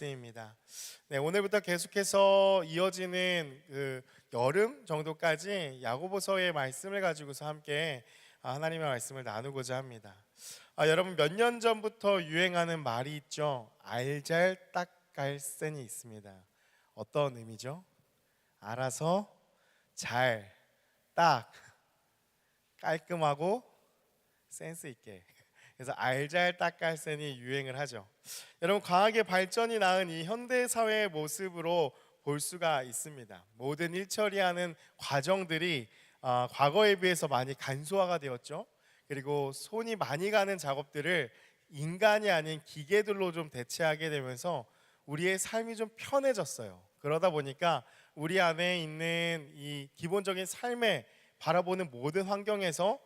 입니다. 네, 오늘부터 계속해서 이어지는 여름 정도까지 야고보서의 말씀을 가지고서 함께 하나님의 말씀을 나누고자 합니다. 여러분, 몇 년 전부터 유행하는 말이 있죠. 알잘딱갈센이 있습니다. 어떤 의미죠? 알아서 잘, 딱, 깔끔하고 센스 있게. 그래서 알잘딱갈센이 유행을 하죠. 여러분, 과학의 발전이 낳은 이 현대 사회의 모습으로 볼 수가 있습니다. 모든 일 처리하는 과정들이 과거에 비해서 많이 간소화가 되었죠. 그리고 손이 많이 가는 작업들을 인간이 아닌 기계들로 좀 대체하게 되면서 우리의 삶이 좀 편해졌어요. 그러다 보니까 우리 안에 있는 이 기본적인 삶에 바라보는 모든 환경에서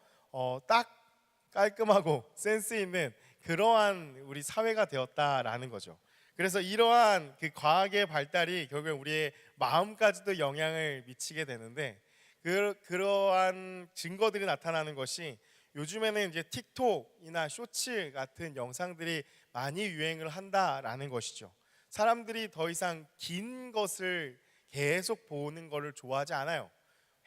딱 깔끔하고 센스 있는 그러한 우리 사회가 되었다라는 거죠. 그래서 이러한 그 과학의 발달이 결국 우리의 마음까지도 영향을 미치게 되는데 그러한 증거들이 나타나는 것이 요즘에는 이제 틱톡이나 쇼츠 같은 영상들이 많이 유행을 한다라는 것이죠. 사람들이 더 이상 긴 것을 계속 보는 것을 좋아하지 않아요.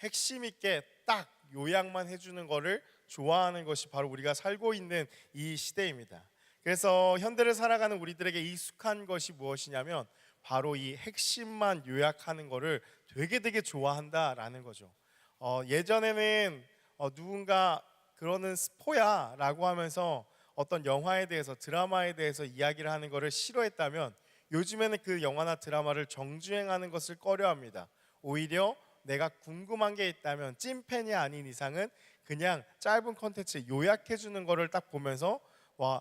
핵심 있게 딱 요약만 해주는 것을 좋아하는 것이 바로 우리가 살고 있는 이 시대입니다. 그래서 현대를 살아가는 우리들에게 익숙한 것이 무엇이냐면 바로 이 핵심만 요약하는 것을 되게 좋아한다라는 거죠. 예전에는 누군가 그러는 스포야 라고 하면서 어떤 영화에 대해서, 드라마에 대해서 이야기를 하는 것을 싫어했다면 요즘에는 그 영화나 드라마를 정주행하는 것을 꺼려합니다. 오히려 내가 궁금한 게 있다면 찐팬이 아닌 이상은 그냥 짧은 컨텐츠 요약해 주는 거를 딱 보면서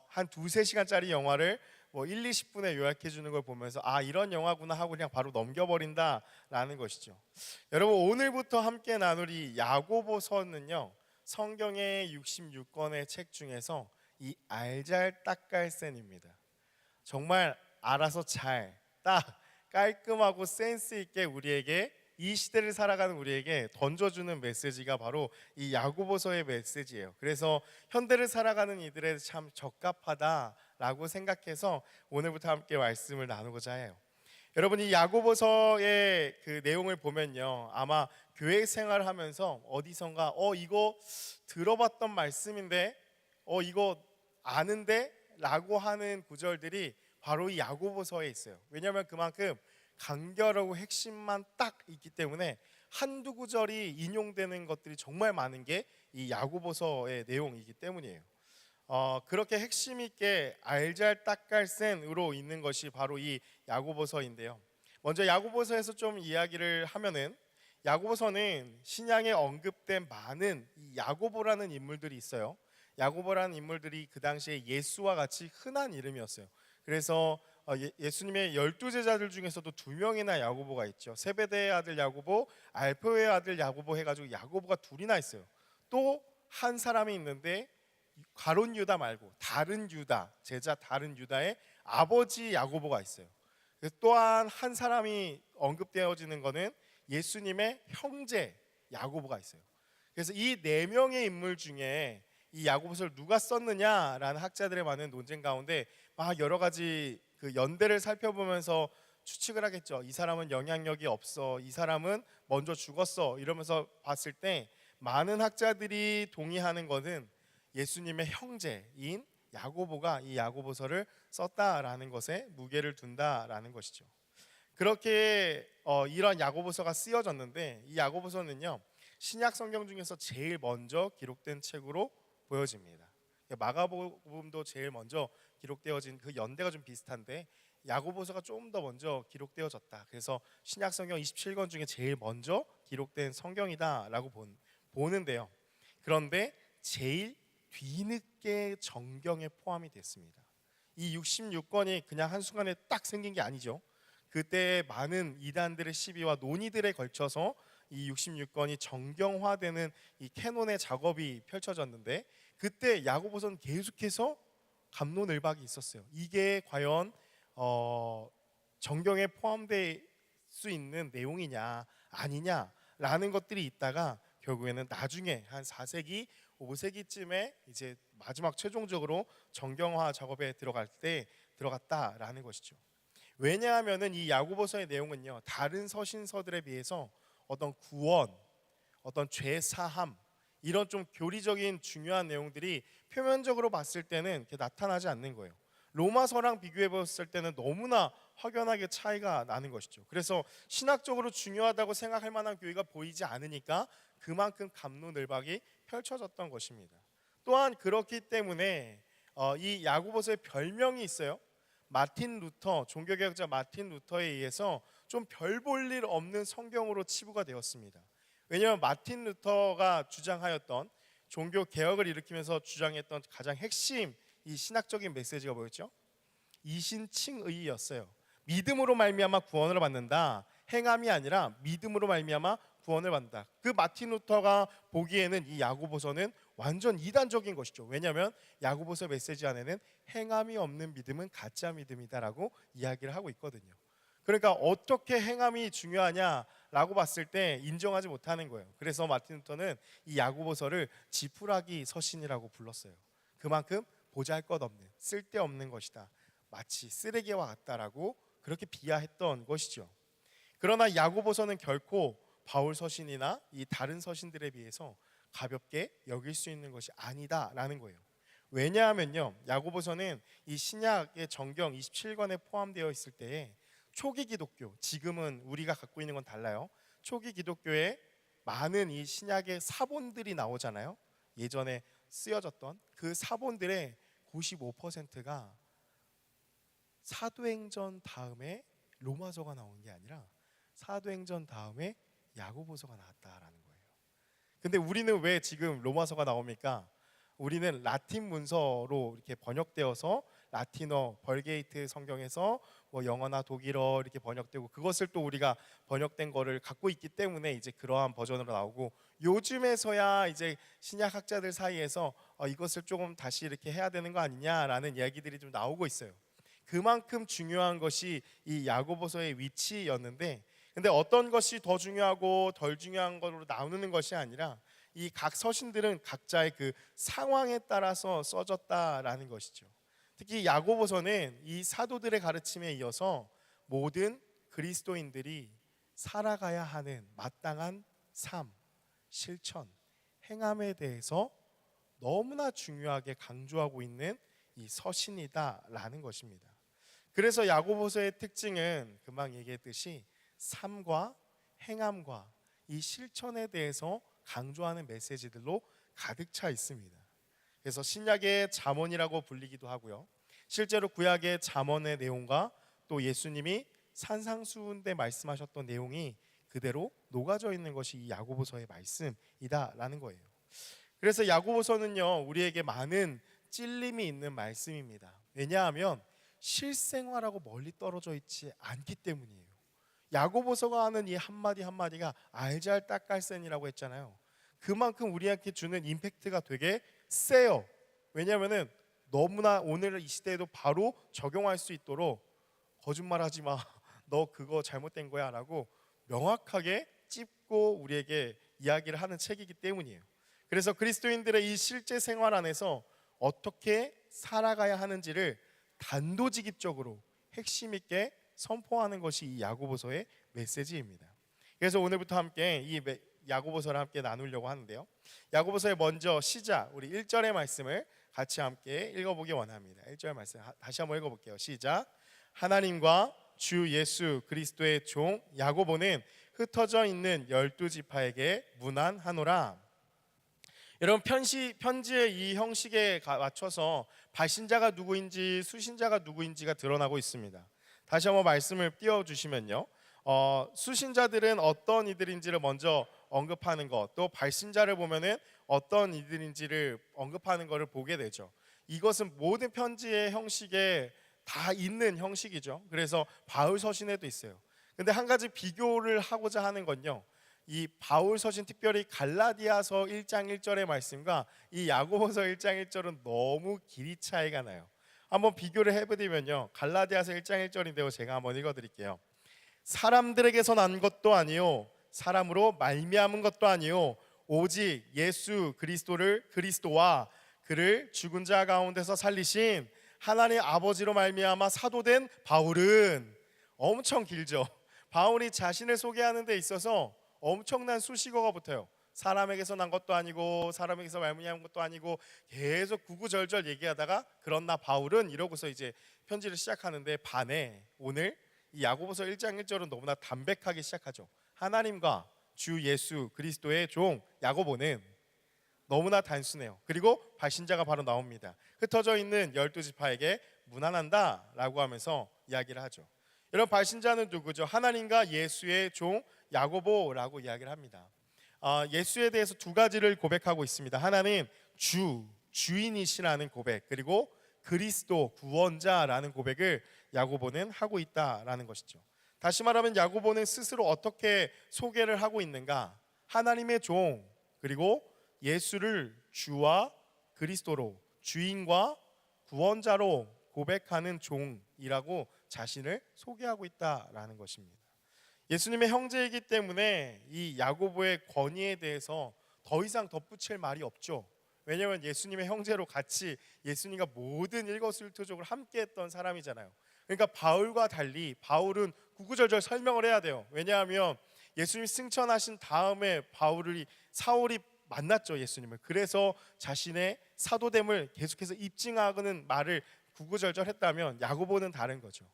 한 두세 시간짜리 영화를 1, 20분에 요약해 주는 걸 보면서 이런 영화구나 하고 그냥 바로 넘겨버린다라는 것이죠. 여러분, 오늘부터 함께 나눌 이 야고보서는요, 성경의 66권의 책 중에서 이 알잘딱갈센입니다. 정말 알아서 잘, 딱, 깔끔하고 센스 있게 우리에게 이 시대를 살아가는 우리에게 던져주는 메시지가 바로 이 야고보서의 메시지예요. 그래서 현대를 살아가는 이들에 참 적합하다라고 생각해서 오늘부터 함께 말씀을 나누고자 해요. 여러분, 이 야고보서의 그 내용을 보면요, 아마 교회 생활을 하면서 어디선가 이거 들어봤던 말씀인데 이거 아는데 라고 하는 구절들이 바로 이 야고보서에 있어요. 왜냐하면 그만큼 간결하고 핵심만 딱 있기 때문에 한두 구절이 인용되는 것들이 정말 많은 게 이 야고보서의 내용이기 때문이에요. 그렇게 핵심 있게 알잘딱갈센으로 있는 것이 바로 이 야고보서인데요. 먼저 야고보서에서 좀 이야기를 하면은, 야고보서는 신약에 언급된 많은 이 야고보라는 인물들이 있어요. 야고보라는 인물들이 그 당시에 예수와 같이 흔한 이름이었어요. 그래서 예수님의 12제자들 중에서도 2명이나 야고보가 있죠. 세베대의 아들 야고보, 알페오의 아들 야고보 해가지고 야고보가 둘이나 있어요. 또 한 사람이 있는데 가룟 유다 말고 다른 유다, 제자 다른 유다의 아버지 야고보가 있어요. 또한 한 사람이 언급되어지는 것은 예수님의 형제 야고보가 있어요. 그래서 이 4명의 인물 중에 이 야고보서를 누가 썼느냐라는 학자들의 많은 논쟁 가운데 여러 가지 그 연대를 살펴보면서 추측을 하겠죠. 이 사람은 영향력이 없어, 이 사람은 먼저 죽었어, 이러면서 봤을 때 많은 학자들이 동의하는 것은 예수님의 형제인 야고보가 이 야고보서를 썼다라는 것에 무게를 둔다라는 것이죠. 그렇게 이런 야고보서가 쓰여졌는데, 이 야고보서는요, 신약 성경 중에서 제일 먼저 기록된 책으로 보여집니다. 마가복음도 제일 먼저 기록되어진 그 연대가 좀 비슷한데 야고보서가 좀 더 먼저 기록되어졌다. 그래서 신약 성경 27권 중에 제일 먼저 기록된 성경이다라고 보는데요. 그런데 제일 뒤늦게 정경에 포함이 됐습니다. 이 66권이 그냥 한순간에 딱 생긴 게 아니죠. 그때 많은 이단들의 시비와 논의들에 걸쳐서 이 66권이 정경화되는 이 캐논의 작업이 펼쳐졌는데, 그때 야고보서는 계속해서 갑론을박이 있었어요. 이게 과연 정경에 포함될 수 있는 내용이냐 아니냐라는 것들이 있다가 결국에는 나중에 한 4세기 5세기쯤에 이제 마지막 최종적으로 정경화 작업에 들어갔다라는 것이죠. 왜냐하면은 이 야고보서의 내용은요, 다른 서신서들에 비해서 어떤 구원, 어떤 죄 사함, 이런 좀 교리적인 중요한 내용들이 표면적으로 봤을 때는 이렇게 나타나지 않는 거예요. 로마서랑 비교해 봤을 때는 너무나 확연하게 차이가 나는 것이죠. 그래서 신학적으로 중요하다고 생각할 만한 교회가 보이지 않으니까 그만큼 갑론을박이 펼쳐졌던 것입니다. 또한 그렇기 때문에 이 야고보서의 별명이 있어요. 마틴 루터, 종교개혁자 마틴 루터에 의해서 좀 별 볼 일 없는 성경으로 치부가 되었습니다. 왜냐하면 마틴 루터가 주장하였던 종교 개혁을 일으키면서 주장했던 가장 핵심 이 신학적인 메시지가 뭐였죠? 이신칭의였어요. 믿음으로 말미암아 구원을 받는다. 행함이 아니라 믿음으로 말미암아 구원을 받는다. 그 마틴 루터가 보기에는 이 야고보서는 완전 이단적인 것이죠. 왜냐하면 야고보서 메시지 안에는 행함이 없는 믿음은 가짜 믿음이다라고 이야기를 하고 있거든요. 그러니까 어떻게 행함이 중요하냐라고 봤을 때 인정하지 못하는 거예요. 그래서 마틴 루터는 이 야고보서를 지푸라기 서신이라고 불렀어요. 그만큼 보잘것없는, 쓸데없는 것이다. 마치 쓰레기와 같다라고 그렇게 비하했던 것이죠. 그러나 야고보서는 결코 바울 서신이나 이 다른 서신들에 비해서 가볍게 여길 수 있는 것이 아니다라는 거예요. 왜냐하면요, 야고보서는 이 신약의 정경 27권에 포함되어 있을 때에 초기 기독교, 지금은 우리가 갖고 있는 건 달라요. 초기 기독교에 많은 이 신약의 사본들이 나오잖아요. 예전에 쓰여졌던 그 사본들의 95%가 사도행전 다음에 로마서가 나온 게 아니라 사도행전 다음에 야고보서가 나왔다라는 거예요. 근데 우리는 왜 지금 로마서가 나옵니까? 우리는 라틴 문서로 이렇게 번역되어서 라틴어 벌게이트 성경에서 뭐 영어나 독일어 이렇게 번역되고 그것을 또 우리가 번역된 거를 갖고 있기 때문에 이제 그러한 버전으로 나오고, 요즘에서야 이제 신약학자들 사이에서 이것을 조금 다시 이렇게 해야 되는 거 아니냐라는 이야기들이 좀 나오고 있어요. 그만큼 중요한 것이 이 야고보서의 위치였는데, 근데 어떤 것이 더 중요하고 덜 중요한 것으로 나누는 것이 아니라 이 각 서신들은 각자의 그 상황에 따라서 써졌다라는 것이죠. 특히 야고보서는 이 사도들의 가르침에 이어서 모든 그리스도인들이 살아가야 하는 마땅한 삶, 실천, 행함에 대해서 너무나 중요하게 강조하고 있는 이 서신이다라는 것입니다. 그래서 야고보서의 특징은 금방 얘기했듯이 삶과 행함과 이 실천에 대해서 강조하는 메시지들로 가득 차 있습니다. 그래서 신약의 잠언이라고 불리기도 하고요. 실제로 구약의 잠언의 내용과 또 예수님이 산상수훈 때 말씀하셨던 내용이 그대로 녹아져 있는 것이 이 야고보서의 말씀이다라는 거예요. 그래서 야고보서는요, 우리에게 많은 찔림이 있는 말씀입니다. 왜냐하면 실생활하고 멀리 떨어져 있지 않기 때문이에요. 야고보서가 하는 이 한마디 한마디가 알잘딱갈센이라고 했잖아요. 그만큼 우리한테 주는 임팩트가 되게 세요. 왜냐하면 너무나 오늘 이 시대에도 바로 적용할 수 있도록 거짓말하지 마, 너 그거 잘못된 거야 라고 명확하게 찝고 우리에게 이야기를 하는 책이기 때문이에요. 그래서 그리스도인들의 이 실제 생활 안에서 어떻게 살아가야 하는지를 단도직입적으로 핵심 있게 선포하는 것이 이 야고보서의 메시지입니다. 그래서 오늘부터 함께 이 야고보서를 함께 나누려고 하는데요. 야고보서의 먼저 시작, 우리 1절의 말씀을 같이 함께 읽어보기 원합니다. 1절 말씀 다시 한번 읽어볼게요. 시작. 하나님과 주 예수 그리스도의 종 야고보는 흩어져 있는 12지파에게 문안하노라. 여러분, 편지의 이 형식에 맞춰서 발신자가 누구인지 수신자가 누구인지가 드러나고 있습니다. 다시 한번 말씀을 띄워주시면요, 수신자들은 어떤 이들인지를 먼저 언급하는 것, 또 발신자를 보면은 어떤 이들인지를 언급하는 것을 보게 되죠. 이것은 모든 편지의 형식에 다 있는 형식이죠. 그래서 바울 서신에도 있어요. 근데 한 가지 비교를 하고자 하는 건요, 이 바울 서신, 특별히 갈라디아서 1장 1절의 말씀과 이 야고보서 1장 1절은 너무 길이 차이가 나요. 한번 비교를 해보면요, 갈라디아서 1장 1절인데요, 제가 한번 읽어드릴게요. 사람들에게서 난 것도 아니요 사람으로 말미암은 것도 아니요 오직 예수 그리스도와 그를 죽은 자 가운데서 살리신 하나님 아버지로 말미암아 사도된 바울은 엄청 길죠. 바울이 자신을 소개하는 데 있어서 엄청난 수식어가 붙어요. 사람에게서 난 것도 아니고 사람에게서 말미암은 것도 아니고 계속 구구절절 얘기하다가 그러나 바울은 이러고서 이제 편지를 시작하는데, 반해 오늘 이 야고보서 1장 1절은 너무나 담백하게 시작하죠. 하나님과 주 예수 그리스도의 종 야고보는 너무나 단순해요. 그리고 발신자가 바로 나옵니다. 흩어져 있는 12지파에게 문안한다 라고 하면서 이야기를 하죠. 여러분, 발신자는 누구죠? 하나님과 예수의 종 야고보라고 이야기를 합니다. 예수에 대해서 두 가지를 고백하고 있습니다. 하나는 주인이시라는 고백, 그리고 그리스도 구원자라는 고백을 야고보는 하고 있다라는 것이죠. 다시 말하면 야고보는 스스로 어떻게 소개를 하고 있는가? 하나님의 종, 그리고 예수를 주와 그리스도로, 주인과 구원자로 고백하는 종이라고 자신을 소개하고 있다라는 것입니다. 예수님의 형제이기 때문에 이 야고보의 권위에 대해서 더 이상 덧붙일 말이 없죠. 왜냐하면 예수님의 형제로 같이 예수님과 모든 일거수일투족을 함께했던 사람이잖아요. 그러니까 바울과 달리 바울은 구구절절 설명을 해야 돼요. 왜냐하면 예수님이 승천하신 다음에 사울이 만났죠, 예수님을. 그래서 자신의 사도됨을 계속해서 입증하는 말을 구구절절 했다면 야고보는 다른 거죠.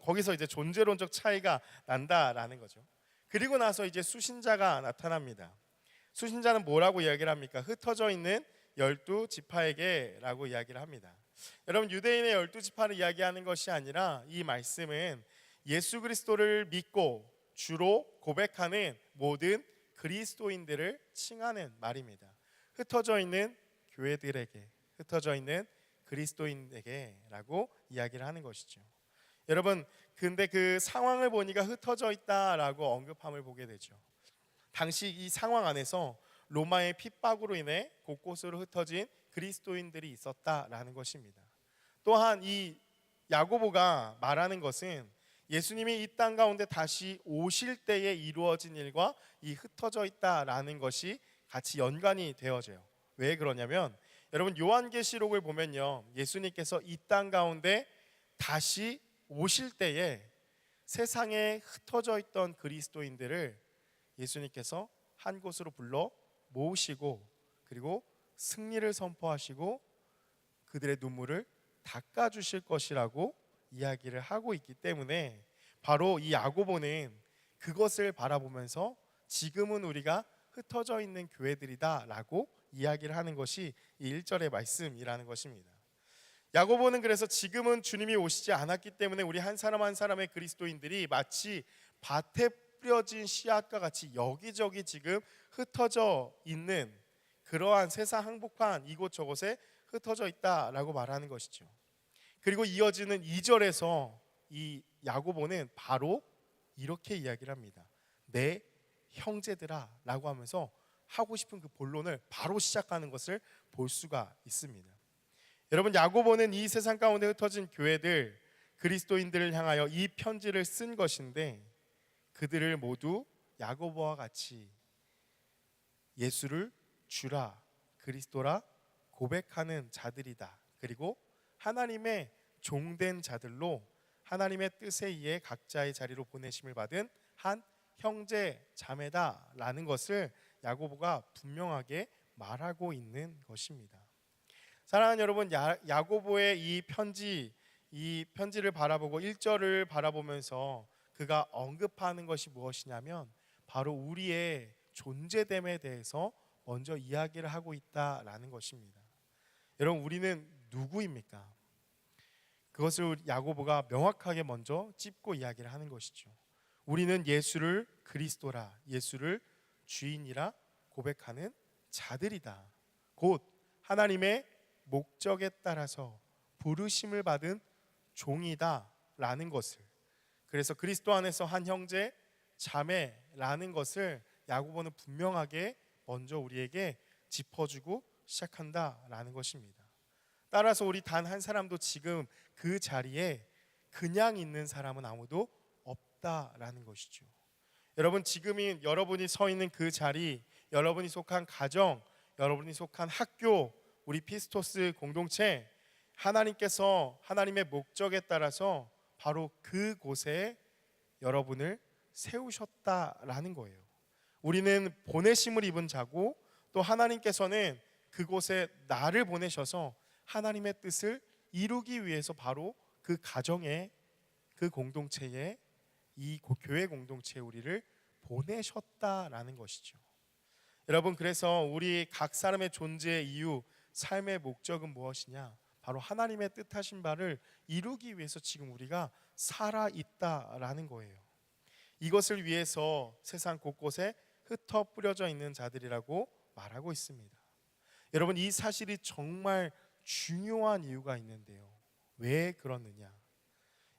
거기서 이제 존재론적 차이가 난다라는 거죠. 그리고 나서 이제 수신자가 나타납니다. 수신자는 뭐라고 이야기를 합니까? 흩어져 있는 12지파에게 라고 이야기를 합니다. 여러분, 유대인의 12지파를 이야기하는 것이 아니라 이 말씀은 예수 그리스도를 믿고 주로 고백하는 모든 그리스도인들을 칭하는 말입니다. 흩어져 있는 교회들에게, 흩어져 있는 그리스도인에게 라고 이야기를 하는 것이죠. 여러분, 근데 그 상황을 보니까 흩어져 있다라고 언급함을 보게 되죠. 당시 이 상황 안에서 로마의 핍박으로 인해 곳곳으로 흩어진 그리스도인들이 있었다라는 것입니다. 또한 이 야고보가 말하는 것은 예수님이 이 땅 가운데 다시 오실 때에 이루어진 일과 이 흩어져 있다라는 것이 같이 연관이 되어져요. 왜 그러냐면, 여러분, 요한계시록을 보면요, 예수님께서 이 땅 가운데 다시 오실 때에 세상에 흩어져 있던 그리스도인들을 예수님께서 한 곳으로 불러 모으시고, 그리고 승리를 선포하시고 그들의 눈물을 닦아주실 것이라고 이야기를 하고 있기 때문에, 바로 이 야고보는 그것을 바라보면서 지금은 우리가 흩어져 있는 교회들이다 라고 이야기를 하는 것이 이 1절의 말씀이라는 것입니다. 야고보는 그래서 지금은 주님이 오시지 않았기 때문에 우리 한 사람 한 사람의 그리스도인들이 마치 밭에 뿌려진 씨앗과 같이 여기저기 지금 흩어져 있는 그러한 세상 항복한 이곳저곳에 흩어져 있다라고 말하는 것이죠. 그리고 이어지는 2절에서 이 야고보는 바로 이렇게 이야기를 합니다. 내 형제들아 라고 하면서 하고 싶은 그 본론을 바로 시작하는 것을 볼 수가 있습니다. 여러분, 야고보는 이 세상 가운데 흩어진 교회들, 그리스도인들을 향하여 이 편지를 쓴 것인데, 그들을 모두 야고보와 같이 예수를 주라, 그리스도라 고백하는 자들이다. 그리고 하나님의 종된 자들로 하나님의 뜻에 의해 각자의 자리로 보내심을 받은 한 형제 자매다라는 것을 야고보가 분명하게 말하고 있는 것입니다. 사랑하는 여러분, 야고보의 이 편지를 바라보고 1절을 바라보면서 그가 언급하는 것이 무엇이냐면, 바로 우리의 존재됨에 대해서 먼저 이야기를 하고 있다라는 것입니다. 여러분, 우리는 누구입니까? 그것을 야고보가 명확하게 먼저 짚고 이야기를 하는 것이죠. 우리는 예수를 그리스도라, 예수를 주인이라 고백하는 자들이다. 곧 하나님의 목적에 따라서 부르심을 받은 종이다 라는 것을, 그래서 그리스도 안에서 한 형제 자매라는 것을 야고보는 분명하게 먼저 우리에게 짚어주고 시작한다라는 것입니다. 따라서 우리 단 한 사람도 지금 그 자리에 그냥 있는 사람은 아무도 없다라는 것이죠. 여러분, 지금이 여러분이 서 있는 그 자리, 여러분이 속한 가정, 여러분이 속한 학교, 우리 피스토스 공동체, 하나님께서 하나님의 목적에 따라서 바로 그곳에 여러분을 세우셨다라는 거예요. 우리는 보내심을 입은 자고 또 하나님께서는 그곳에 나를 보내셔서 하나님의 뜻을 이루기 위해서 바로 그 가정에, 그 공동체에, 이 교회 공동체에 우리를 보내셨다라는 것이죠. 여러분, 그래서 우리 각 사람의 존재의 이유, 삶의 목적은 무엇이냐? 바로 하나님의 뜻하신 바를 이루기 위해서 지금 우리가 살아 있다라는 거예요. 이것을 위해서 세상 곳곳에 흩어 뿌려져 있는 자들이라고 말하고 있습니다. 여러분, 이 사실이 정말 중요한 이유가 있는데요. 왜 그러느냐?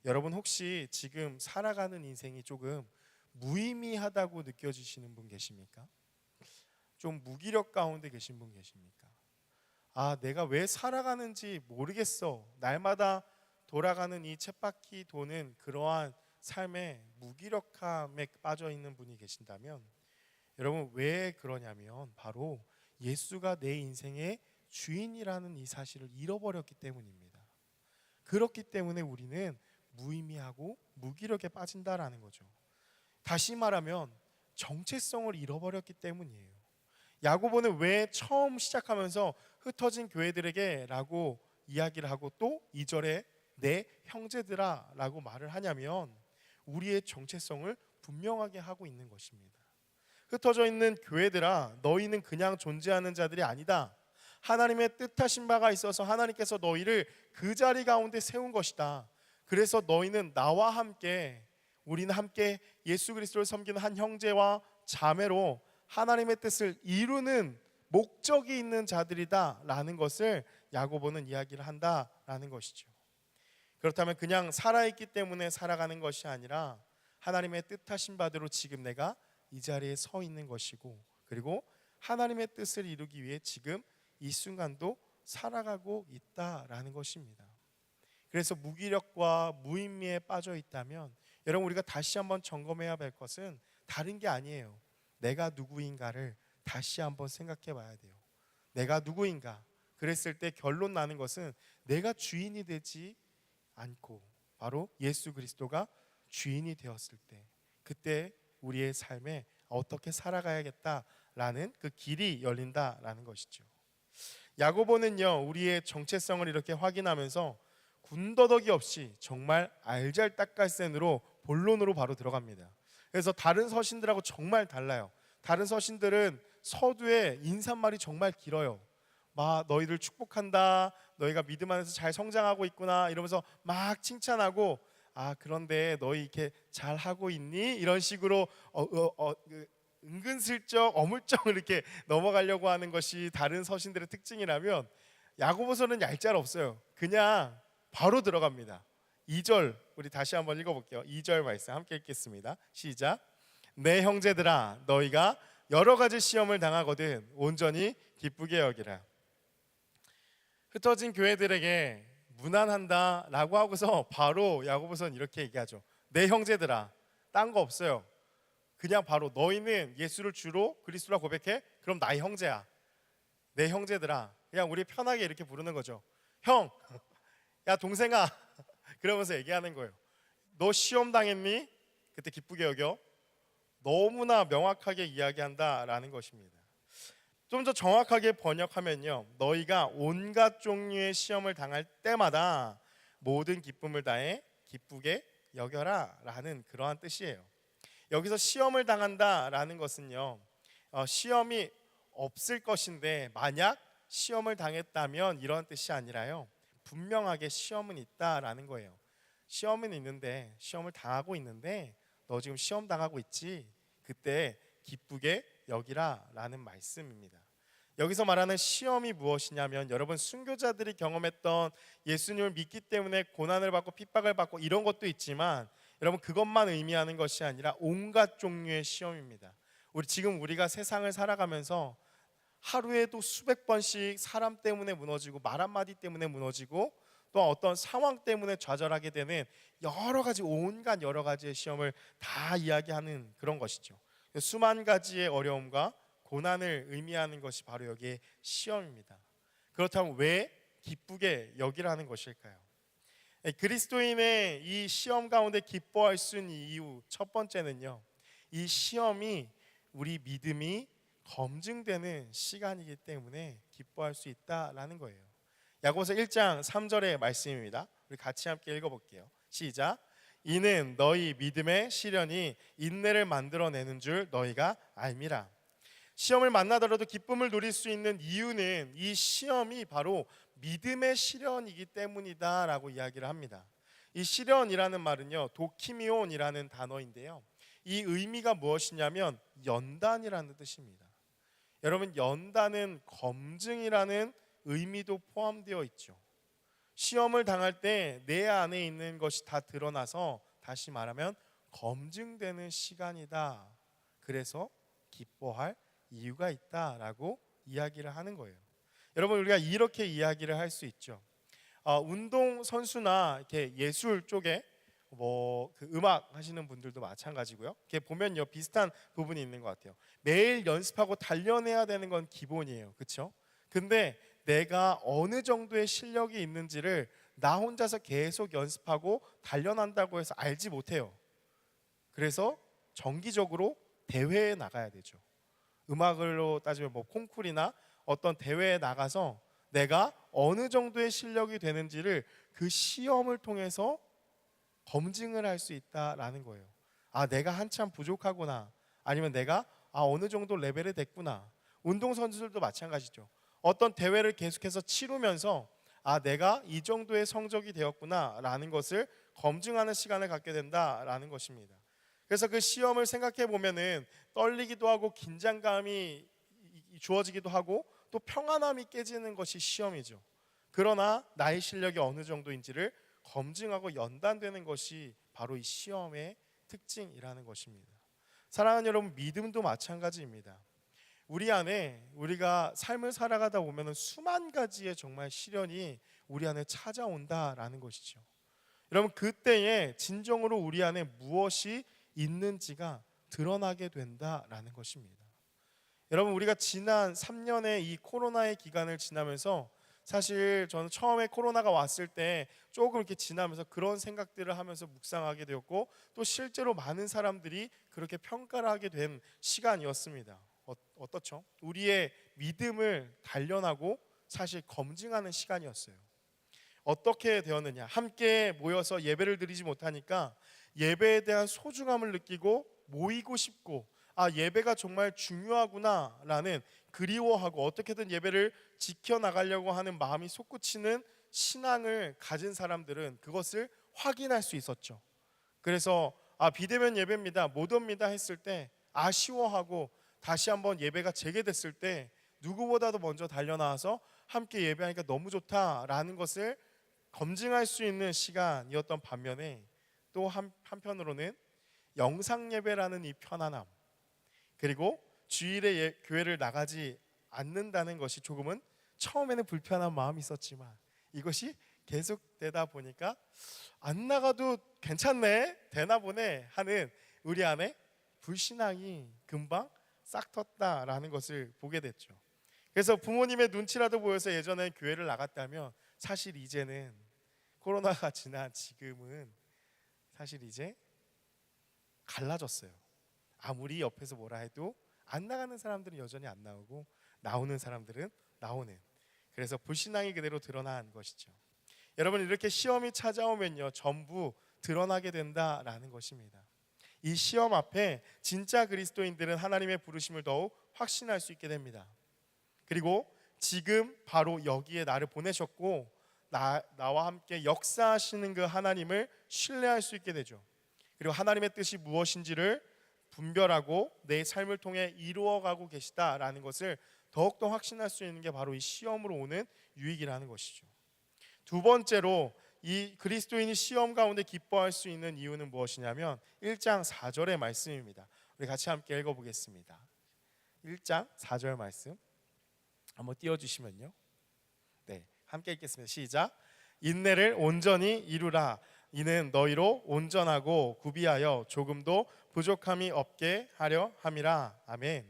여러분, 혹시 지금 살아가는 인생이 조금 무의미하다고 느껴지시는 분 계십니까? 좀 무기력 가운데 계신 분 계십니까? 내가 왜 살아가는지 모르겠어. 날마다 돌아가는 이 쳇바퀴 도는 그러한 삶의 무기력함에 빠져 있는 분이 계신다면, 여러분, 왜 그러냐면 바로 예수가 내 인생의 주인이라는 이 사실을 잃어버렸기 때문입니다. 그렇기 때문에 우리는 무의미하고 무기력에 빠진다라는 거죠. 다시 말하면 정체성을 잃어버렸기 때문이에요. 야고보는 왜 처음 시작하면서 흩어진 교회들에게 라고 이야기를 하고 또 2절에 내 형제들아 라고 말을 하냐면 우리의 정체성을 분명하게 하고 있는 것입니다. 흩어져 있는 교회들아, 너희는 그냥 존재하는 자들이 아니다. 하나님의 뜻하신 바가 있어서 하나님께서 너희를 그 자리 가운데 세운 것이다. 그래서 너희는 나와 함께, 우리는 함께 예수 그리스도를 섬기는 한 형제와 자매로 하나님의 뜻을 이루는 목적이 있는 자들이다 라는 것을 야고보는 이야기를 한다라는 것이죠. 그렇다면 그냥 살아있기 때문에 살아가는 것이 아니라 하나님의 뜻하신 바대로 지금 내가 이 자리에 서 있는 것이고, 그리고 하나님의 뜻을 이루기 위해 지금 이 순간도 살아가고 있다라는 것입니다. 그래서 무기력과 무의미에 빠져 있다면 여러분, 우리가 다시 한번 점검해야 할 것은 다른 게 아니에요. 내가 누구인가를 다시 한번 생각해 봐야 돼요. 내가 누구인가? 그랬을 때 결론 나는 것은 내가 주인이 되지 않고 바로 예수 그리스도가 주인이 되었을 때, 그때 우리의 삶에 어떻게 살아가야겠다라는 그 길이 열린다라는 것이죠. 야고보는요, 우리의 정체성을 이렇게 확인하면서 군더더기 없이 정말 알잘딱갈센으로 본론으로 바로 들어갑니다. 그래서 다른 서신들하고 정말 달라요. 다른 서신들은 서두에 인사말이 정말 길어요. 막 너희들 축복한다, 너희가 믿음 안에서 잘 성장하고 있구나 이러면서 막 칭찬하고, 그런데 너희 이렇게 잘 하고 있니? 이런 식으로 은근슬쩍 어물쩍 이렇게 넘어가려고 하는 것이 다른 서신들의 특징이라면, 야고보서는 얄짤 없어요. 그냥 바로 들어갑니다. 2절 우리 다시 한번 읽어볼게요. 2절 말씀 함께 읽겠습니다. 시작. 내 형제들아, 너희가 여러 가지 시험을 당하거든 온전히 기쁘게 여기라. 흩어진 교회들에게 무난한다 라고 하고서 바로 야고보서는 이렇게 얘기하죠. 내 형제들아, 딴 거 없어요. 그냥 바로 너희는 예수를 주로 그리스도라 고백해? 그럼 나의 형제야. 내 형제들아, 그냥 우리 편하게 이렇게 부르는 거죠. 형, 야 동생아 그러면서 얘기하는 거예요. 너 시험 당했니? 그때 기쁘게 여겨. 너무나 명확하게 이야기한다라는 것입니다. 좀 더 정확하게 번역하면요, 너희가 온갖 종류의 시험을 당할 때마다 모든 기쁨을 다해 기쁘게 여겨라 라는 그러한 뜻이에요. 여기서 시험을 당한다라는 것은요, 시험이 없을 것인데 만약 시험을 당했다면 이런 뜻이 아니라요, 분명하게 시험은 있다라는 거예요. 시험은 있는데, 시험을 당하고 있는데 너 지금 시험 당하고 있지? 그때 기쁘게 여기라 라는 말씀입니다. 여기서 말하는 시험이 무엇이냐면, 여러분 순교자들이 경험했던 예수님을 믿기 때문에 고난을 받고 핍박을 받고 이런 것도 있지만, 여러분 그것만 의미하는 것이 아니라 온갖 종류의 시험입니다. 우리가 세상을 살아가면서 하루에도 수백 번씩 사람 때문에 무너지고 말 한마디 때문에 무너지고 또 어떤 상황 때문에 좌절하게 되는 온갖 여러 가지의 시험을 다 이야기하는 그런 것이죠. 수만 가지의 어려움과 고난을 의미하는 것이 바로 여기에 시험입니다. 그렇다면 왜 기쁘게 여기라는 것일까요? 그리스도인의 이 시험 가운데 기뻐할 수 있는 이유 첫 번째는요, 이 시험이 우리 믿음이 검증되는 시간이기 때문에 기뻐할 수 있다라는 거예요. 야고보서 1장 3절의 말씀입니다. 우리 같이 함께 읽어볼게요. 시작. 이는 너희 믿음의 시련이 인내를 만들어내는 줄 너희가 알미라. 시험을 만나더라도 기쁨을 누릴 수 있는 이유는 이 시험이 바로 믿음의 시련이기 때문이다 라고 이야기를 합니다. 이 시련이라는 말은요, 도키미온이라는 단어인데요, 이 의미가 무엇이냐면 연단이라는 뜻입니다. 여러분, 연단은 검증이라는 의미도 포함되어 있죠. 시험을 당할 때 내 안에 있는 것이 다 드러나서, 다시 말하면 검증되는 시간이다. 그래서 기뻐할 이유가 있다라고 이야기를 하는 거예요. 여러분, 우리가 이렇게 이야기를 할 수 있죠. 운동 선수나 이렇게 예술 쪽에 그 음악 하시는 분들도 마찬가지고요. 이렇게 보면요, 비슷한 부분이 있는 것 같아요. 매일 연습하고 단련해야 되는 건 기본이에요, 그렇죠? 근데 내가 어느 정도의 실력이 있는지를 나 혼자서 계속 연습하고 단련한다고 해서 알지 못해요. 그래서 정기적으로 대회에 나가야 되죠. 음악으로 따지면 콩쿠르나 어떤 대회에 나가서 내가 어느 정도의 실력이 되는지를 그 시험을 통해서 검증을 할 수 있다라는 거예요. 내가 한참 부족하구나, 아니면 내가 어느 정도 레벨이 됐구나. 운동선수들도 마찬가지죠. 어떤 대회를 계속해서 치르면서 내가 이 정도의 성적이 되었구나 라는 것을 검증하는 시간을 갖게 된다라는 것입니다. 그래서 그 시험을 생각해 보면은 떨리기도 하고 긴장감이 주어지기도 하고 또 평안함이 깨지는 것이 시험이죠. 그러나 나의 실력이 어느 정도인지를 검증하고 연단되는 것이 바로 이 시험의 특징이라는 것입니다. 사랑하는 여러분, 믿음도 마찬가지입니다. 우리 안에 우리가 삶을 살아가다 보면 수만 가지의 정말 시련이 우리 안에 찾아온다라는 것이죠. 여러분, 그때에 진정으로 우리 안에 무엇이 있는지가 드러나게 된다라는 것입니다. 여러분, 우리가 지난 3년의 이 코로나의 기간을 지나면서, 사실 저는 처음에 코로나가 왔을 때 조금 이렇게 지나면서 그런 생각들을 하면서 묵상하게 되었고, 또 실제로 많은 사람들이 그렇게 평가를 하게 된 시간이었습니다. 어떻죠? 우리의 믿음을 단련하고 사실 검증하는 시간이었어요. 어떻게 되었느냐? 함께 모여서 예배를 드리지 못하니까 예배에 대한 소중함을 느끼고 모이고 싶고, 예배가 정말 중요하구나 라는, 그리워하고 어떻게든 예배를 지켜나가려고 하는 마음이 솟구치는 신앙을 가진 사람들은 그것을 확인할 수 있었죠. 그래서 비대면 예배입니다, 못 옵니다 했을 때 아쉬워하고, 다시 한번 예배가 재개됐을 때 누구보다도 먼저 달려나와서 함께 예배하니까 너무 좋다라는 것을 검증할 수 있는 시간이었던 반면에, 또 한편으로는 영상 예배라는 이 편안함, 그리고 주일에 교회를 나가지 않는다는 것이 조금은 처음에는 불편한 마음이 있었지만, 이것이 계속되다 보니까 안 나가도 괜찮네, 되나 보네 하는 우리 안에 불신앙이 금방 싹 텄다라는 것을 보게 됐죠. 그래서 부모님의 눈치라도 보여서 예전에 교회를 나갔다면, 사실 이제는 코로나가 지난 지금은 사실 이제 갈라졌어요. 아무리 옆에서 뭐라 해도 안 나가는 사람들은 여전히 안 나오고, 나오는 사람들은 나오는, 그래서 불신앙이 그대로 드러난 것이죠. 여러분, 이렇게 시험이 찾아오면요, 전부 드러나게 된다라는 것입니다. 이 시험 앞에 진짜 그리스도인들은 하나님의 부르심을 더욱 확신할 수 있게 됩니다. 그리고 지금 바로 여기에 나를 보내셨고 나와 함께 역사하시는 그 하나님을 신뢰할 수 있게 되죠. 그리고 하나님의 뜻이 무엇인지를 분별하고 내 삶을 통해 이루어가고 계시다라는 것을 더욱더 확신할 수 있는 게 바로 이 시험으로 오는 유익이라는 것이죠. 두 번째로 이 그리스도인이 시험 가운데 기뻐할 수 있는 이유는 무엇이냐면 1장 4절의 말씀입니다. 우리 같이 함께 읽어보겠습니다. 1장 4절 말씀 한번 띄워주시면요, 네, 함께 읽겠습니다. 시작. 인내를 온전히 이루라. 이는 너희로 온전하고 구비하여 조금도 부족함이 없게 하려 함이라. 아멘.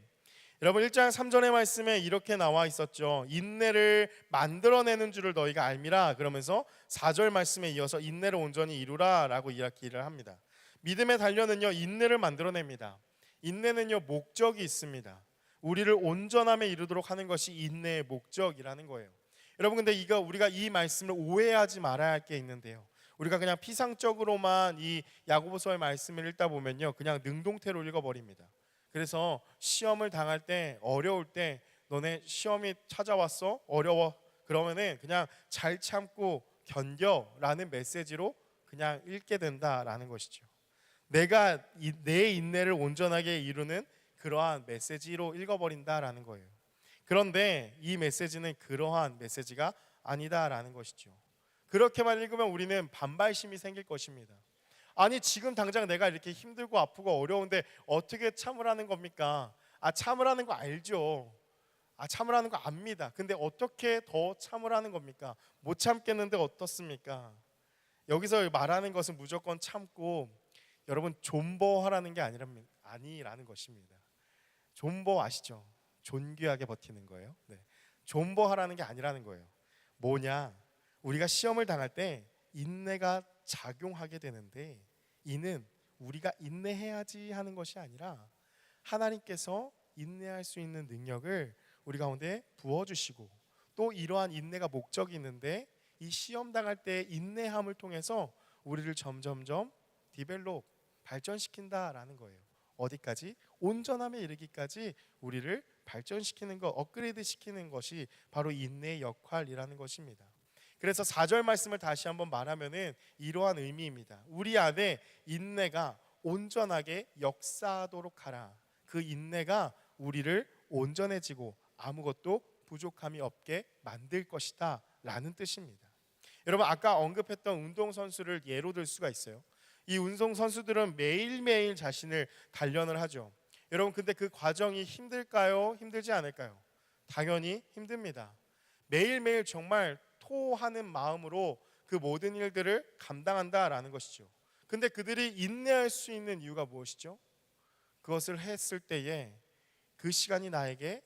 여러분 1장 3절의 말씀에 이렇게 나와 있었죠. 인내를 만들어내는 줄을 너희가 알미라. 그러면서 4절 말씀에 이어서 인내를 온전히 이루라 라고 이야기를 합니다. 믿음의 단련은요, 인내를 만들어냅니다. 인내는요, 목적이 있습니다. 우리를 온전함에 이르도록 하는 것이 인내의 목적이라는 거예요. 여러분, 근데 우리가 이 말씀을 오해하지 말아야 할 게 있는데요, 우리가 그냥 피상적으로만 이 야고보서의 말씀을 읽다 보면요, 그냥 능동태로 읽어버립니다. 그래서 시험을 당할 때, 어려울 때, 너네 시험이 찾아왔어? 어려워? 그러면은 그냥 잘 참고 견뎌라는 메시지로 그냥 읽게 된다라는 것이죠. 내가 내 인내를 온전하게 이루는 그러한 메시지로 읽어버린다라는 거예요. 그런데 이 메시지는 그러한 메시지가 아니다라는 것이죠. 그렇게만 읽으면 우리는 반발심이 생길 것입니다. 아니, 지금 당장 내가 이렇게 힘들고 아프고 어려운데 어떻게 참으라는 겁니까? 참으라는 거 알죠. 참으라는 거 압니다. 근데 어떻게 더 참으라는 겁니까? 못 참겠는데 어떻습니까? 여기서 말하는 것은 무조건 참고, 여러분, 존버하라는 게 아니라는 것입니다. 존버 아시죠? 존귀하게 버티는 거예요. 네. 존버하라는 게 아니라는 거예요. 뭐냐? 우리가 시험을 당할 때 인내가 작용하게 되는데, 이는 우리가 인내해야지 하는 것이 아니라 하나님께서 인내할 수 있는 능력을 우리 가운데 부어주시고, 또 이러한 인내가 목적이 있는데 이 시험 당할 때 인내함을 통해서 우리를 점점점 디벨롭, 발전시킨다라는 거예요. 어디까지? 온전함에 이르기까지 우리를 발전시키는 것, 업그레이드 시키는 것이 바로 인내의 역할이라는 것입니다. 그래서 4절 말씀을 다시 한번 말하면은 이러한 의미입니다. 우리 안에 인내가 온전하게 역사하도록 하라. 그 인내가 우리를 온전해지고 아무것도 부족함이 없게 만들 것이다 라는 뜻입니다. 여러분, 아까 언급했던 운동선수를 예로 들 수가 있어요. 이 운동선수들은 매일매일 자신을 단련을 하죠. 여러분, 근데 그 과정이 힘들까요? 힘들지 않을까요? 당연히 힘듭니다. 매일매일 정말 토하는 마음으로 그 모든 일들을 감당한다라는 것이죠. 근데 그들이 인내할 수 있는 이유가 무엇이죠? 그것을 했을 때에 그 시간이 나에게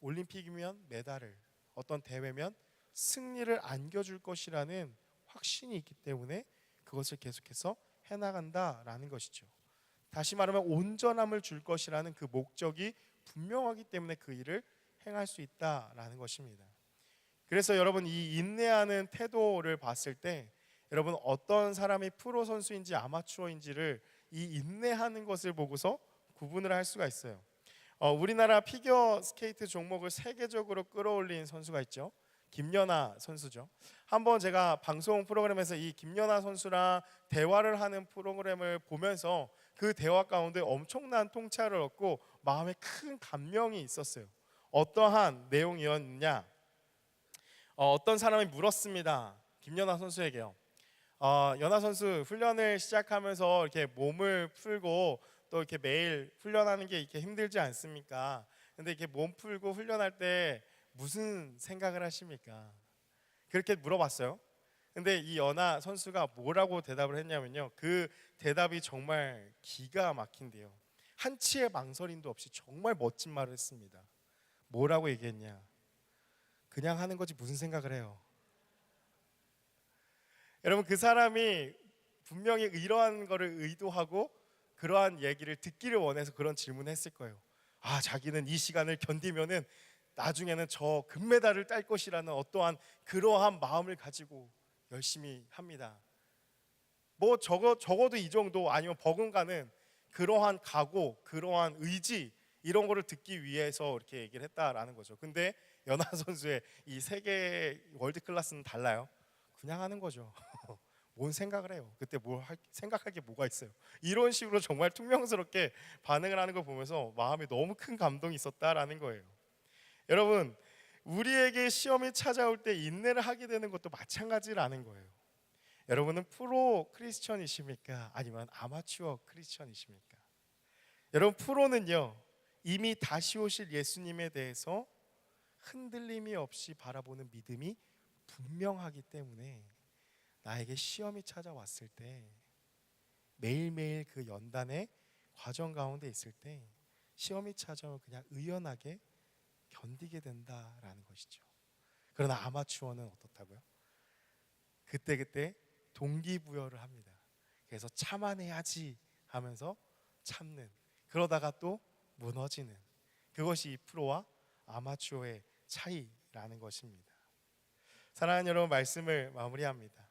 올림픽이면 메달을, 어떤 대회면 승리를 안겨줄 것이라는 확신이 있기 때문에 그것을 계속해서 해나간다라는 것이죠. 다시 말하면 온전함을 줄 것이라는 그 목적이 분명하기 때문에 그 일을 행할 수 있다라는 것입니다. 그래서 여러분, 이 인내하는 태도를 봤을 때 여러분, 어떤 사람이 프로 선수인지 아마추어인지를 이 인내하는 것을 보고서 구분을 할 수가 있어요. 우리나라 피겨 스케이트 종목을 세계적으로 끌어올린 선수가 있죠. 김연아 선수죠. 한번 제가 방송 프로그램에서 이 김연아 선수랑 대화를 하는 프로그램을 보면서 그 대화 가운데 엄청난 통찰을 얻고 마음에 큰 감명이 있었어요. 어떠한 내용이었냐? 어떤 사람이 물었습니다. 김연아 선수에게요. 연아 선수, 훈련을 시작하면서 이렇게 몸을 풀고 또 이렇게 매일 훈련하는 게 이렇게 힘들지 않습니까? 근데 이렇게 몸 풀고 훈련할 때 무슨 생각을 하십니까? 그렇게 물어봤어요. 근데 이 연아 선수가 뭐라고 대답을 했냐면요, 그 대답이 정말 기가 막힌데요, 한치의 망설임도 없이 정말 멋진 말을 했습니다. 뭐라고 얘기했냐? 그냥 하는 거지 무슨 생각을 해요. 여러분, 그 사람이 분명히 이러한 거를 의도하고 그러한 얘기를 듣기를 원해서 그런 질문을 했을 거예요. 자기는 이 시간을 견디면은 나중에는 저 금메달을 딸 것이라는 어떠한 그러한 마음을 가지고 열심히 합니다. 뭐 적어도 이 정도, 아니면 버금가는 그러한 각오, 그러한 의지, 이런 거를 듣기 위해서 이렇게 얘기를 했다라는 거죠. 근데 연하 선수의 이 세계 월드 클래스는 달라요. 그냥 하는 거죠. 뭔 생각을 해요. 그때 생각할 게 뭐가 있어요. 이런 식으로 정말 퉁명스럽게 반응을 하는 걸 보면서 마음에 너무 큰 감동이 있었다라는 거예요. 여러분, 우리에게 시험이 찾아올 때 인내를 하게 되는 것도 마찬가지라는 거예요. 여러분은 프로 크리스천이십니까? 아니면 아마추어 크리스천이십니까? 여러분, 프로는요, 이미 다시 오실 예수님에 대해서 흔들림이 없이 바라보는 믿음이 분명하기 때문에 나에게 시험이 찾아왔을 때 매일매일 그 연단의 과정 가운데 있을 때 시험이 찾아오면 그냥 의연하게 견디게 된다라는 것이죠. 그러나 아마추어는 어떻다고요? 그때그때 동기부여를 합니다. 그래서 참아내야지 하면서 참는, 그러다가 또 무너지는, 그것이 이 프로와 아마추어의 차이라는 것입니다. 사랑하는 여러분, 말씀을 마무리합니다.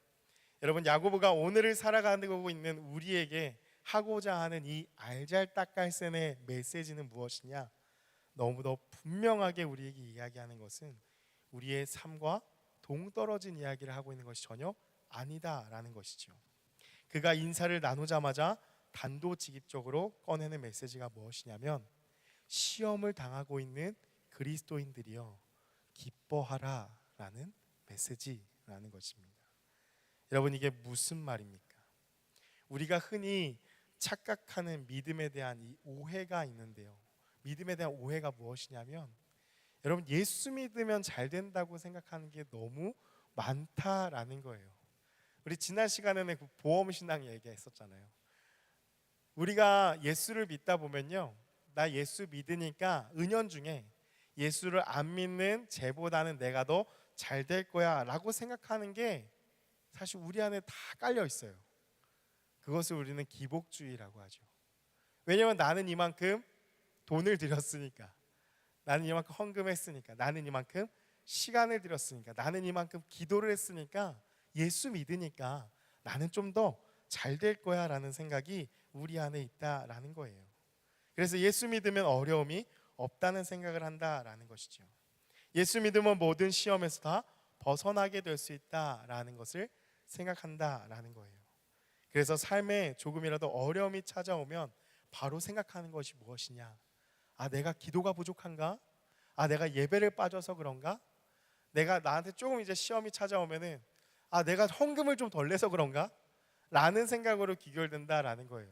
여러분, 야고보가 오늘을 살아가고 있는 우리에게 하고자 하는 이 알잘딱갈센의 메시지는 무엇이냐? 너무도 분명하게 우리에게 이야기하는 것은 우리의 삶과 동떨어진 이야기를 하고 있는 것이 전혀 아니다라는 것이죠. 그가 인사를 나누자마자 단도직입적으로 꺼내는 메시지가 무엇이냐면, 시험을 당하고 있는 그리스도인들이여 기뻐하라라는 메시지라는 것입니다. 여러분, 이게 무슨 말입니까? 우리가 흔히 착각하는 믿음에 대한 이 오해가 있는데요. 믿음에 대한 오해가 무엇이냐면, 여러분, 예수 믿으면 잘 된다고 생각하는 게 너무 많다라는 거예요. 우리 지난 시간에는 그 보험신앙 얘기했었잖아요. 우리가 예수를 믿다 보면요, 나 예수 믿으니까 은연중에 예수를 안 믿는 쟤보다는 내가 더 잘 될 거야 라고 생각하는 게 사실 우리 안에 다 깔려 있어요. 그것을 우리는 기복주의라고 하죠. 왜냐하면 나는 이만큼 돈을 들였으니까, 나는 이만큼 헌금했으니까, 나는 이만큼 시간을 들였으니까, 나는 이만큼 기도를 했으니까, 예수 믿으니까 나는 좀 더 잘 될 거야 라는 생각이 우리 안에 있다라는 거예요. 그래서 예수 믿으면 어려움이 없다는 생각을 한다라는 것이죠. 예수 믿으면 모든 시험에서 다 벗어나게 될 수 있다라는 것을 생각한다라는 거예요. 그래서 삶에 조금이라도 어려움이 찾아오면 바로 생각하는 것이 무엇이냐? 아, 내가 기도가 부족한가? 아, 내가 예배를 빠져서 그런가? 내가 나한테 조금 이제 시험이 찾아오면은 아, 내가 헌금을 좀 덜 내서 그런가? 라는 생각으로 귀결된다라는 거예요.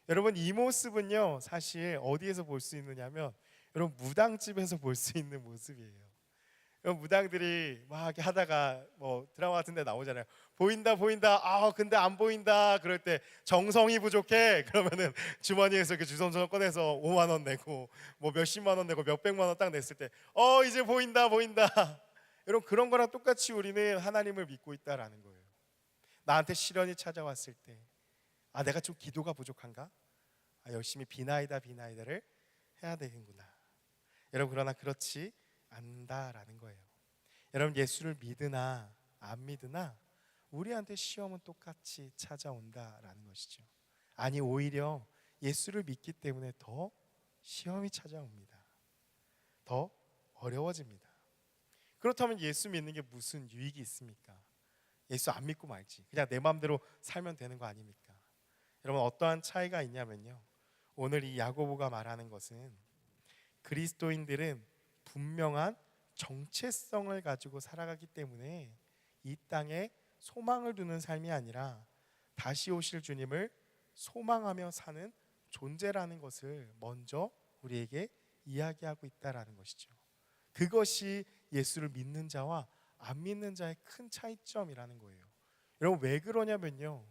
여러분, 이 모습은요, 사실 어디에서 볼 수 있느냐면, 여러분, 무당집에서 볼 수 있는 모습이에요. 무당들이 막 이렇게 하다가 뭐 드라마 같은 데 나오잖아요. 보인다 보인다, 아 근데 안 보인다. 그럴 때 정성이 부족해. 그러면은 주머니에서 이렇게 주섬주섬 꺼내서 5만 원 내고 뭐 몇십만 원 내고 몇백만 원 딱 냈을 때 이제 보인다 보인다. 여러분, 그런 거랑 똑같이 우리는 하나님을 믿고 있다라는 거예요. 나한테 시련이 찾아왔을 때 아, 내가 좀 기도가 부족한가? 아, 열심히 비나이다를 해야 되겠구나. 여러분, 그러나 그렇지 않다라는 거예요. 여러분, 예수를 믿으나 안 믿으나 우리한테 시험은 똑같이 찾아온다라는 것이죠. 아니, 오히려 예수를 믿기 때문에 더 시험이 찾아옵니다. 더 어려워집니다. 그렇다면 예수 믿는 게 무슨 유익이 있습니까? 예수 안 믿고 말지, 그냥 내 마음대로 살면 되는 거 아닙니까? 여러분, 어떠한 차이가 있냐면요, 오늘 이 야고보가 말하는 것은 그리스도인들은 분명한 정체성을 가지고 살아가기 때문에 이 땅에 소망을 두는 삶이 아니라 다시 오실 주님을 소망하며 사는 존재라는 것을 먼저 우리에게 이야기하고 있다라는 것이죠. 그것이 예수를 믿는 자와 안 믿는 자의 큰 차이점이라는 거예요. 여러분, 왜 그러냐면요,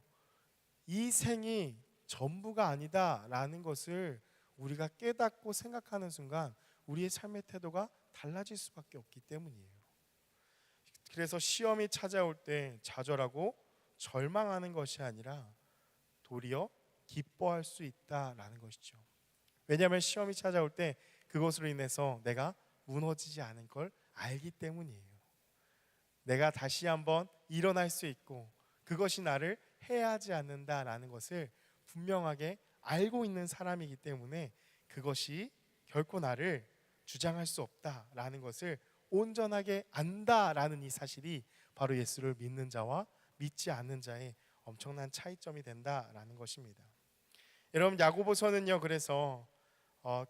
이 생이 전부가 아니다라는 것을 우리가 깨닫고 생각하는 순간 우리의 삶의 태도가 달라질 수밖에 없기 때문이에요. 그래서 시험이 찾아올 때 좌절하고 절망하는 것이 아니라 도리어 기뻐할 수 있다라는 것이죠. 왜냐하면 시험이 찾아올 때 그것으로 인해서 내가 무너지지 않은 걸 알기 때문이에요. 내가 다시 한번 일어날 수 있고 그것이 나를 해하지 않는다라는 것을 분명하게 알고 있는 사람이기 때문에 그것이 결코 나를 주장할 수 없다라는 것을 온전하게 안다라는 이 사실이 바로 예수를 믿는 자와 믿지 않는 자의 엄청난 차이점이 된다라는 것입니다. 여러분, 야고보서는요, 그래서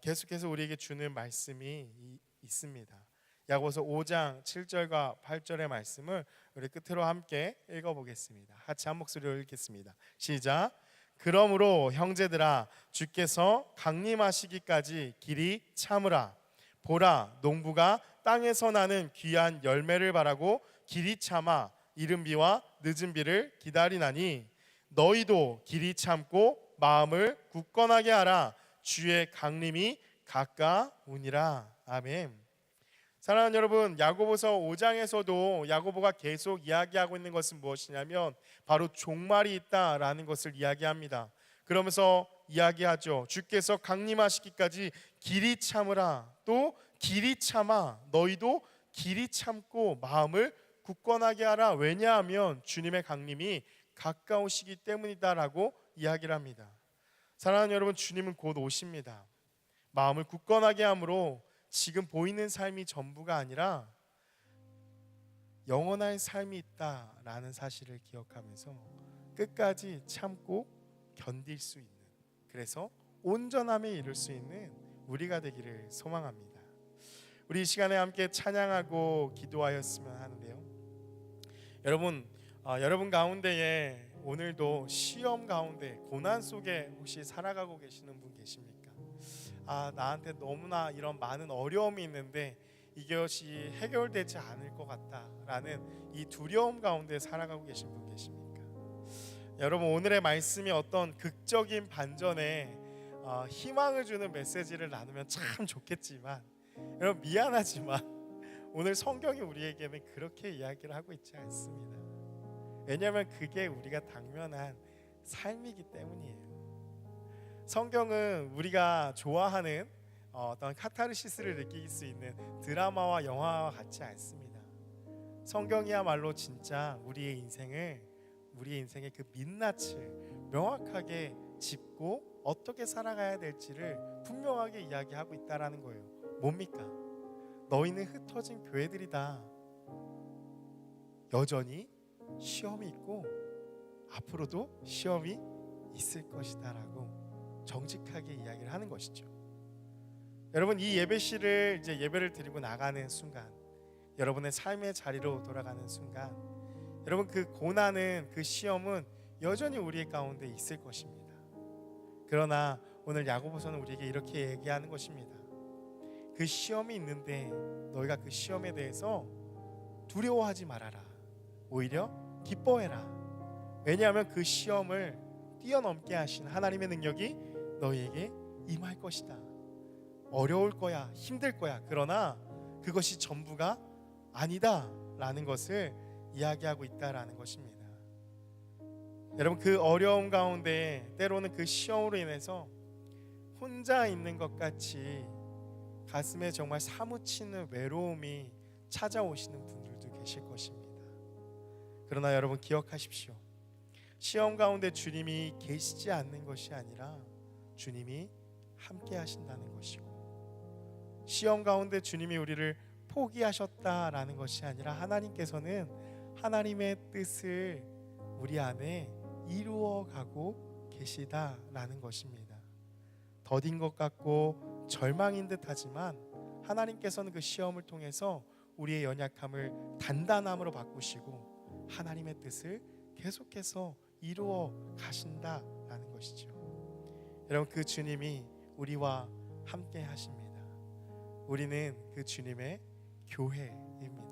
계속해서 우리에게 주는 말씀이 있습니다. 야고보서 5장 7절과 8절의 말씀을 우리 끝으로 함께 읽어보겠습니다. 같이 한 목소리로 읽겠습니다. 시작. 그러므로 형제들아, 주께서 강림하시기까지 길이 참으라. 보라, 농부가 땅에서 나는 귀한 열매를 바라고 길이 참아 이른 비와 늦은 비를 기다리나니 너희도 길이 참고 마음을 굳건하게 하라. 주의 강림이 가까우니라. 아멘. 사랑하는 여러분, 야고보서 5장에서도 야고보가 계속 이야기하고 있는 것은 무엇이냐면 바로 종말이 있다라는 것을 이야기합니다. 그러면서 이야기하죠. 주께서 강림하시기까지 길이 참으라. 또 길이 참아 너희도 길이 참고 마음을 굳건하게 하라. 왜냐하면 주님의 강림이 가까우시기 때문이다라고 이야기를 합니다. 사랑하는 여러분, 주님은 곧 오십니다. 마음을 굳건하게 함으로 지금 보이는 삶이 전부가 아니라 영원한 삶이 있다라는 사실을 기억하면서 끝까지 참고 견딜 수 있는, 그래서 온전함에 이룰 수 있는 우리가 되기를 소망합니다. 우리 이 시간에 함께 찬양하고 기도하였으면 하는데요. 여러분 가운데에 오늘도 시험 가운데 고난 속에 혹시 살아가고 계시는 분 계십니까? 나한테 너무나 이런 많은 어려움이 있는데 이것이 해결되지 않을 것 같다라는 이 두려움 가운데 살아가고 계신 분 계십니까? 여러분, 오늘의 말씀이 어떤 극적인 반전에 희망을 주는 메시지를 나누면 참 좋겠지만, 여러분 미안하지만 오늘 성경이 우리에게는 그렇게 이야기를 하고 있지 않습니다. 왜냐하면 그게 우리가 당면한 삶이기 때문이에요. 성경은 우리가 좋아하는 어떤 카타르시스를 느낄 수 있는 드라마와 영화와 같지 않습니다. 성경이야말로 진짜 우리의 인생의 그 민낯을 명확하게 짚고 어떻게 살아가야 될지를 분명하게 이야기하고 있다라는 거예요. 뭡니까? 너희는 흩어진 교회들이다. 여전히 시험이 있고 앞으로도 시험이 있을 것이다라고 정직하게 이야기를 하는 것이죠. 여러분, 이 예배실을 이제 예배를 드리고 나가는 순간, 여러분의 삶의 자리로 돌아가는 순간, 여러분 그 고난은, 그 시험은 여전히 우리 가운데 있을 것입니다. 그러나 오늘 야고보서는 우리에게 이렇게 얘기하는 것입니다. 그 시험이 있는데 너희가 그 시험에 대해서 두려워하지 말아라. 오히려 기뻐해라. 왜냐하면 그 시험을 뛰어넘게 하신 하나님의 능력이 너희에게 임할 것이다. 어려울 거야, 힘들 거야. 그러나 그것이 전부가 아니다 라는 것을 이야기하고 있다라는 것입니다. 여러분, 그 어려움 가운데 때로는 그 시험으로 인해서 혼자 있는 것 같이 가슴에 정말 사무치는 외로움이 찾아오시는 분들도 계실 것입니다. 그러나 여러분 기억하십시오. 시험 가운데 주님이 계시지 않는 것이 아니라 주님이 함께 하신다는 것이고, 시험 가운데 주님이 우리를 포기하셨다라는 것이 아니라 하나님께서는 하나님의 뜻을 우리 안에 이루어가고 계시다라는 것입니다. 더딘 것 같고 절망인 듯 하지만 하나님께서는 그 시험을 통해서 우리의 연약함을 단단함으로 바꾸시고 하나님의 뜻을 계속해서 이루어 가신다라는 것이죠. 여러분, 그 주님이 우리와 함께 하십니다. 우리는 그 주님의 교회입니다.